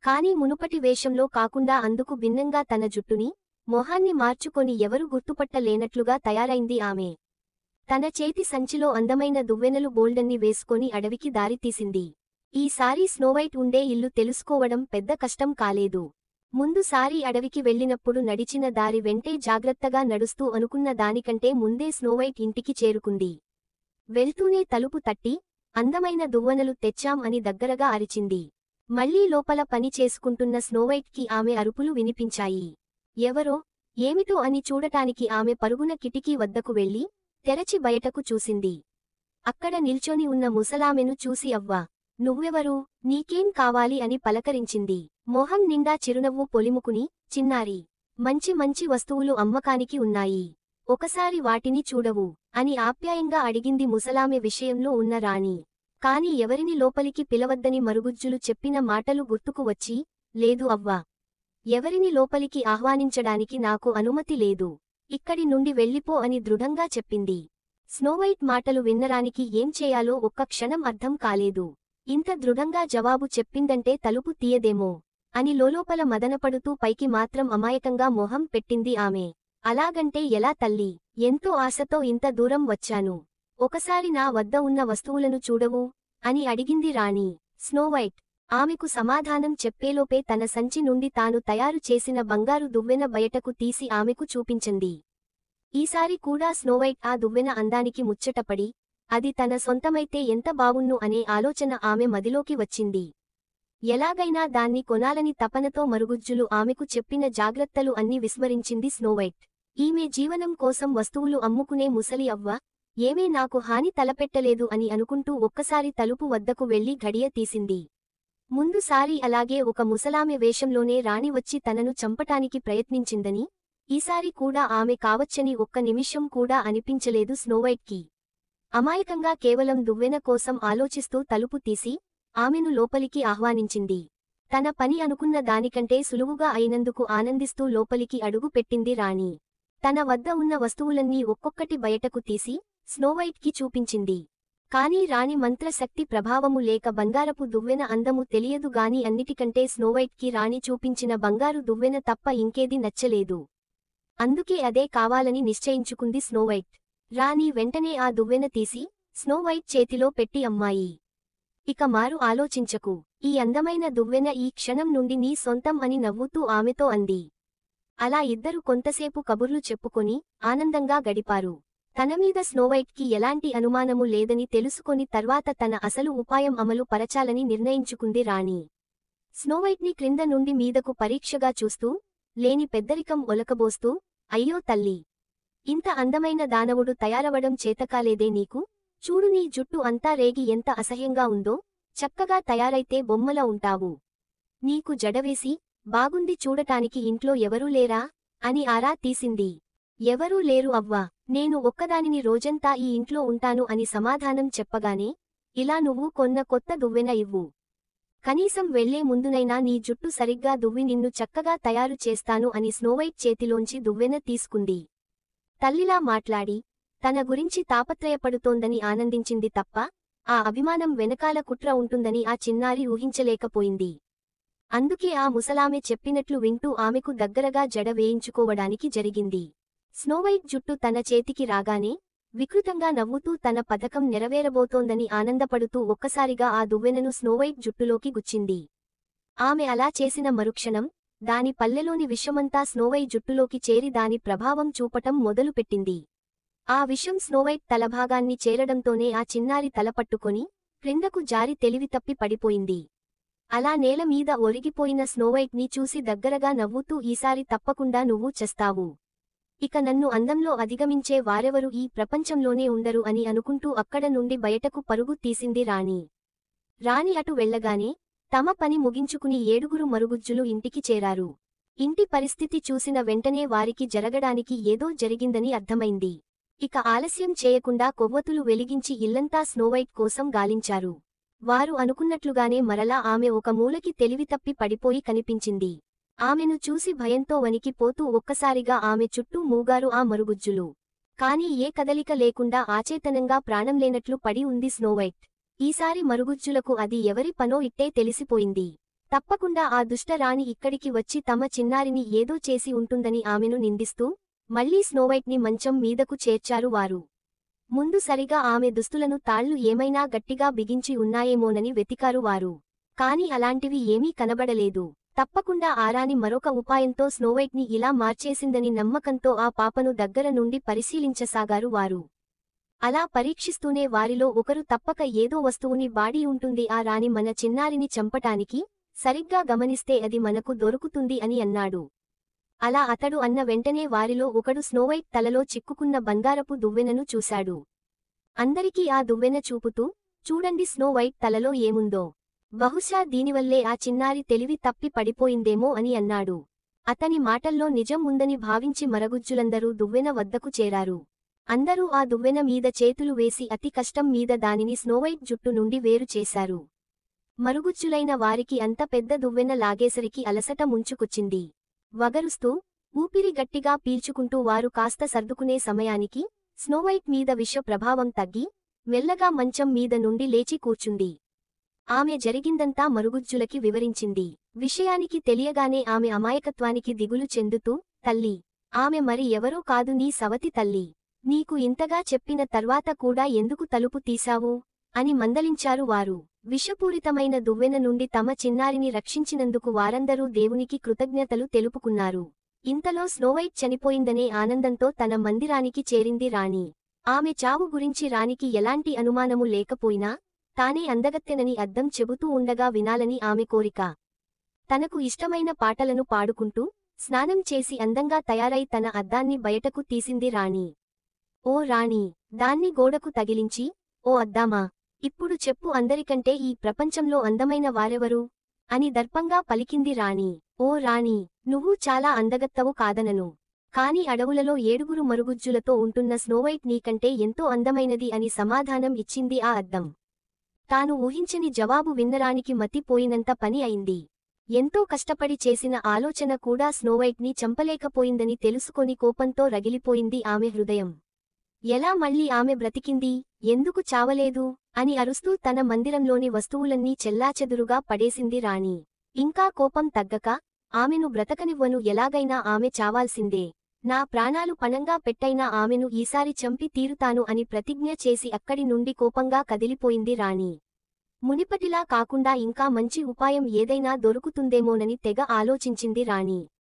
కాని మునుపటి వేషంలో కాకుండా అందుకు భిన్నంగా తన జుట్టుని, మొహాన్ని మార్చుకొని ఎవరు గుర్తుపట్టలేనట్లుగా తయారైంది ఆమె. తన చేతి సంచిలో అందమైన దువ్వెనలు బోల్డన్ని వేసుకొని అడవికి దారితీసింది. ఈసారి స్నోవైట్ ఉండే ఇల్లు తెలుసుకోవడం పెద్ద కష్టం కాలేదు. ముందుసారి అడవికి వెళ్ళినప్పుడు నడిచిన దారి వెంటే జాగ్రత్తగా నడుస్తూ అనుకున్న దానికంటే ముందే స్నోవైట్ ఇంటికి చేరుకుంది. వెళ్తూనే తలుపు తట్టి, అందమైన దువ్వెనలు తెచ్చాం అని దగ్గరగా అరిచింది. మళ్లీ లోపల పని చేసుకుంటున్న స్నోవైట్కి ఆమె అరుపులు వినిపించాయి. ఎవరో, ఏమిటో అని చూడటానికి ఆమె పరుగున కిటికీ వద్దకు వెళ్లి, తెరచి బయటకు చూసింది. అక్కడ నిల్చొని ఉన్న ముసలామెను చూసి అవ్వా, నువ్వెవరు, నీకేం కావాలి అని పలకరించింది. మొహం నిండా చిరునవ్వు పొలిముకుని, చిన్నారి, మంచి మంచి వస్తువులు అమ్మకానికి ఉన్నాయి. ఒకసారి వాటిని చూడవు అని ఆప్యాయంగా అడిగింది ముసలామె విషయంలో ఉన్న రాణి. కాని ఎవరిని లోపలికి పిలవద్దని మరుగుజ్జులు చెప్పిన మాటలు గుర్తుకు వచ్చి, లేదు అవ్వా, ఎవరిని లోపలికి ఆహ్వానించడానికి నాకు అనుమతి లేదు. ఇక్కడి నుండి వెళ్ళిపో అని దృఢంగా చెప్పింది. స్నోవైట్ మాటలు విన్నరానికి ఏం చేయాలో ఒక్క క్షణం అర్థం కాలేదు. ఇంత దృఢంగా జవాబు చెప్పిందంటే తలుపు తీయదేమో అని లోలోపల మదనపడుతూ పైకి మాత్రం అమాయకంగా మొహం పెట్టింది ఆమె. అలాగంటే ఎలా తల్లీ, ఎంతో ఆశతో ఇంత దూరం వచ్చాను. ఒకసారి నా వద్ద ఉన్న వస్తువులను చూడవు అని అడిగింది రాణి. స్నోవైట్ ఆమెకు సమాధానం చెప్పేలోపే తన సంచి నుండి తాను తయారు చేసిన బంగారు దువ్వెన బయటకు తీసి ఆమెకు చూపించింది. ఈసారి కూడా స్నోవైట్ ఆ దువ్వెన అందానికి ముచ్చటపడి, అది తన సొంతమైతే ఎంత బావుణ్ణు అనే ఆలోచన ఆమె మదిలోకి వచ్చింది. ఎలాగైనా దాన్ని కొనాలని తపనతో మరుగుజ్జులు ఆమెకు చెప్పిన జాగ్రత్తలు అన్నీ విస్మరించింది స్నోవైట్. ఈమె జీవనం కోసం వస్తువులు అమ్ముకునే ముసలి అవ్వ, ఏమీ నాకు హాని తలపెట్టలేదు అని అనుకుంటూ ఒక్కసారి తలుపు వద్దకు వెళ్లి గడియ తీసింది. ముందుసారి అలాగే ఒక ముసలామె వేషంలోనే రాణి వచ్చి తనను చంపటానికి ప్రయత్నించిందని, ఈసారి కూడా ఆమె కావచ్చని ఒక్క నిమిషం కూడా అనిపించలేదు స్నోవైట్కి. అమాయకంగా కేవలం దువ్వెన కోసం ఆలోచిస్తూ తలుపు తీసి, ఆమెను లోపలికి ఆహ్వానించింది. తన పని అనుకున్న దానికంటే సులువుగా అయినందుకు ఆనందిస్తూ లోపలికి అడుగు పెట్టింది రాణి. తన వద్ద ఉన్న వస్తువులన్నీ ఒక్కొక్కటి బయటకు తీసి, స్నోవైట్కి చూపించింది. కాని రాణి మంత్రశక్తి ప్రభావము లేక బంగారపు దువ్వెన అందము తెలియదు గాని అన్నిటికంటే స్నోవైట్కి రాణి చూపించిన బంగారు దువ్వెన తప్ప ఇంకేది నచ్చలేదు. అందుకే అదే కావాలని నిశ్చయించుకుంది స్నోవైట్. రాణి వెంటనే ఆ దువ్వెన తీసి, స్నోవైట్ చేతిలో పెట్టి అమ్మాయి, ఇక మారు ఆలోచించకు. ఈ అందమైన దువ్వెన ఈ క్షణం నుండి నీ సొంతం అని నవ్వుతూ ఆమెతో అంది. అలా ఇద్దరు కొంతసేపు కబుర్లు చెప్పుకొని, ఆనందంగా గడిపారు. తనమీద స్నోవైట్కి ఎలాంటి అనుమానము లేదని తెలుసుకొని తర్వాత తన అసలు ఉపాయం అమలు పరచాలని నిర్ణయించుకుంది రాణి. స్నోవైట్ని క్రింద నుండి మీదకు పరీక్షగా చూస్తూ, లేని పెద్దరికం ఒలకబోస్తూ, అయ్యో తల్లీ, ఇంత అందమైన దానవుడు తయారవడం చేతకాలేదే నీకు? చూడు నీ జుట్టు అంతా రేగి ఎంత అసహ్యంగా ఉందో, చక్కగా తయారైతే బొమ్మలా ఉంటావు. నీకు జడవేసి, బాగుంది చూడటానికి ఇంట్లో ఎవరూ లేరా అని ఆరా తీసింది. ఎవరూ లేరు అవ్వా, నేను ఒక్కదానిని రోజంతా ఈ ఇంట్లో ఉంటాను అని సమాధానం చెప్పగానే, ఇలా నువ్వు కొన్న కొత్త దువ్వెన ఇవ్వు. కనీసం వెళ్లే ముందునైనా నీ జుట్టు సరిగ్గా దువ్వి నిన్ను చక్కగా తయారు చేస్తాను అని స్నోవైట్ చేతిలోంచి దువ్వెన తీసుకుంది. తల్లిలా మాట్లాడి, తన గురించి తాపత్రయపడుతోందని ఆనందించింది తప్ప, ఆ అభిమానం వెనకాల కుట్ర ఉంటుందని ఆ చిన్నారి ఊహించలేకపోయింది. అందుకే ఆ ముసలామె చెప్పినట్లు వింటూ ఆమెకు దగ్గరగా జడ వేయించుకోవడానికి జరిగింది. స్నోవైట్ జుట్టు తన చేతికి రాగానే, వికృతంగా నవ్వుతూ తన పథకం నెరవేరబోతోందని ఆనందపడుతూ ఒక్కసారిగా ఆ దువ్వెనను స్నోవైట్ జుట్టులోకి గుచ్చింది. ఆమె అలా చేసిన మరుక్షణం, దాని పల్లెలోని విషమంతా స్నోవైట్ జుట్టులోకి చేరి దాని ప్రభావం చూపటం మొదలుపెట్టింది. ఆ విషం స్నోవైట్ తలభాగాన్ని చేరడంతోనే ఆ చిన్నారి తలపట్టుకొని, క్రిందకు జారి తెలివితప్పి పడిపోయింది. అలా నేలమీద ఒరిగిపోయిన స్నోవైట్ని చూసి దగ్గరగా నవ్వుతూ ఈసారి తప్పకుండా నువ్వు చస్తావు. ఇక నన్ను అందంలో అధిగమించే వారెవరు ఈ ప్రపంచంలోనే ఉండరు అని అనుకుంటూ అక్కడ నుండి బయటకు పరుగు తీసింది రాణి. రాణి అటు వెళ్లగానే, తమ పని ముగించుకుని 7గురు మరుగుజ్జులు ఇంటికి చేరారు. ఇంటి పరిస్థితి చూసిన వెంటనే వారికి జరగడానికి ఏదో జరిగిందని అర్థమైంది. ఇక ఆలస్యం చేయకుండా కొవ్వొతులు వెలిగించి ఇల్లంతా స్నోవైట్ కోసం గాలించారు. వారు అనుకున్నట్లుగానే మరలా ఆమె ఒక మూలకి తెలివితప్పి పడిపోయి కనిపించింది. ఆమెను చూసి భయంతో వణికిపోతూ ఒక్కసారిగా ఆమె చుట్టూ మూగారు ఆ మరుగుజ్జులు. కాని ఏ కదలిక లేకుండా ఆచేతనంగా ప్రాణంలేనట్లు పడి ఉంది స్నోవైట్. ఈసారి మరుగుజ్జులకు అది ఎవరి పనో ఇట్టే తెలిసిపోయింది. తప్పకుండా ఆ దుష్ట రాణి ఇక్కడికి వచ్చి తమ చిన్నారిని ఏదో చేసి ఉంటుందని ఆమెను నిందిస్తూ మళ్లీ స్నోవైట్ని మంచం మీదకు చేర్చారు వారు. ముందు సరిగా ఆమె దుస్తులను తాళ్లు ఏమైనా గట్టిగా బిగించి ఉన్నాయేమోనని వెతికారు వారు. కాని అలాంటివి ఏమీ కనబడలేదు. తప్పకుండా ఆ రాణి మరొక ఉపాయంతో స్నోవైట్ని ఇలా మార్చేసిందని నమ్మకంతో ఆ పాపను దగ్గర నుండి పరిశీలించసాగారు వారు. అలా పరీక్షిస్తూనే వారిలో ఒకరు తప్పక ఏదో వస్తువుని వాడి ఉంటుంది ఆ రాణి మన చిన్నారిని చంపటానికి, సరిగ్గా గమనిస్తే అది మనకు దొరుకుతుంది అని అన్నాడు. అలా అతడు అన్న వెంటనే వారిలో ఒకడు స్నోవైట్ తలలో చిక్కుకున్న బంగారపు దువ్వెనను చూశాడు. అందరికీ ఆ దువ్వెన చూపుతూ, చూడండి స్నోవైట్ తలలో ఏముందో. బహుశా దీనివల్లే ఆ చిన్నారి తెలివి తప్పి పడిపోయిందేమో అని అన్నాడు. అతని మాటల్లో నిజం ఉందని భావించి మరగుజ్జులందరూ దువ్వెన వద్దకు చేరారు. అందరూ ఆ దువ్వెన మీద చేతులు వేసి అతి కష్టం మీద దానిని స్నోవైట్ జుట్టు నుండి వేరు చేశారు. మరుగుజ్జులైన వారికి అంత పెద్ద దువ్వెన లాగేసరికి అలసట ముంచుకొచ్చింది. వగరుస్తూ, ఊపిరి గట్టిగా పీల్చుకుంటూ వారు కాస్త సర్దుకునే సమయానికి స్నోవైట్ మీద విష ప్రభావం తగ్గి మెల్లగా మంచం మీద నుండి లేచి కూర్చుంది. ఆమె జరిగిందంతా మరుగుజ్జులకి వివరించింది. విషయానికి తెలియగానే ఆమె అమాయకత్వానికి దిగులు చెందుతూ, తల్లి, ఆమె మరి ఎవరో కాదు నీ సవతి తల్లి. నీకు ఇంతగా చెప్పిన తర్వాత కూడా ఎందుకు తలుపు తీశావు? అని మందలించారు వారు. విషపూరితమైన దువ్వెన నుండి తమ చిన్నారిని రక్షించినందుకు వారందరూ దేవునికి కృతజ్ఞతలు తెలుపుకున్నారు. ఇంతలో స్నోవైట్ చనిపోయిందనే ఆనందంతో తన మందిరానికి చేరింది రాణి. ఆమె చావు గురించి రాణికి ఎలాంటి అనుమానము లేకపోయినా, తానే అందగత్తెనని అద్దం చెబుతూ ఉండగా వినాలని ఆమె కోరిక. తనకు ఇష్టమైన పాటలను పాడుకుంటూ, స్నానం చేసి అందంగా తయారై తన అద్దాన్ని బయటకు తీసింది రాణి. ఓ రాణి, దాన్ని గోడకు తగిలించి, ఓ అద్దామా, ఇప్పుడు చెప్పు అందరికంటే ఈ ప్రపంచంలో అందమైన వారెవరు? అని దర్పంగా పలికింది రాణి. ఓ రాణి, నువ్వు చాలా అందగత్తవు కాదనను. కాని అడవులలో 7 మరుగుజ్జులతో ఉంటున్న స్నోవైట్ నీకంటే ఎంతో అందమైనది అని సమాధానం ఇచ్చింది ఆ అద్దం. తాను ఊహించని జవాబు విన్నరానికి మతిపోయినంత పని అయింది. ఎంతో కష్టపడి చేసిన ఆలోచన కూడా స్నోవైట్ని చంపలేకపోయిందని తెలుసుకొని కోపంతో రగిలిపోయింది ఆమె హృదయం. ఎలా మళ్ళీ ఆమె బ్రతికింది, ఎందుకు చావలేదు అని అరుస్తూ తన మందిరంలోని వస్తువులన్నీ చెల్లాచెదురుగా పడేసింది రాణి. ఇంకా కోపం తగ్గక, ఆమెను బ్రతకనివ్వను, ఎలాగైనా ఆమె చావాల్సిందే. నా ప్రాణాలు పణంగా పెట్టైనా ఆమెను ఈసారి చంపి తీరుతాను అని ప్రతిజ్ఞ చేసి అక్కడి నుండి కోపంగా కదిలిపోయింది రాణి. మునిపటిలా కాకుండా ఇంకా మంచి ఉపాయం ఏదైనా దొరుకుతుందేమోనని తెగ ఆలోచించింది రాణి.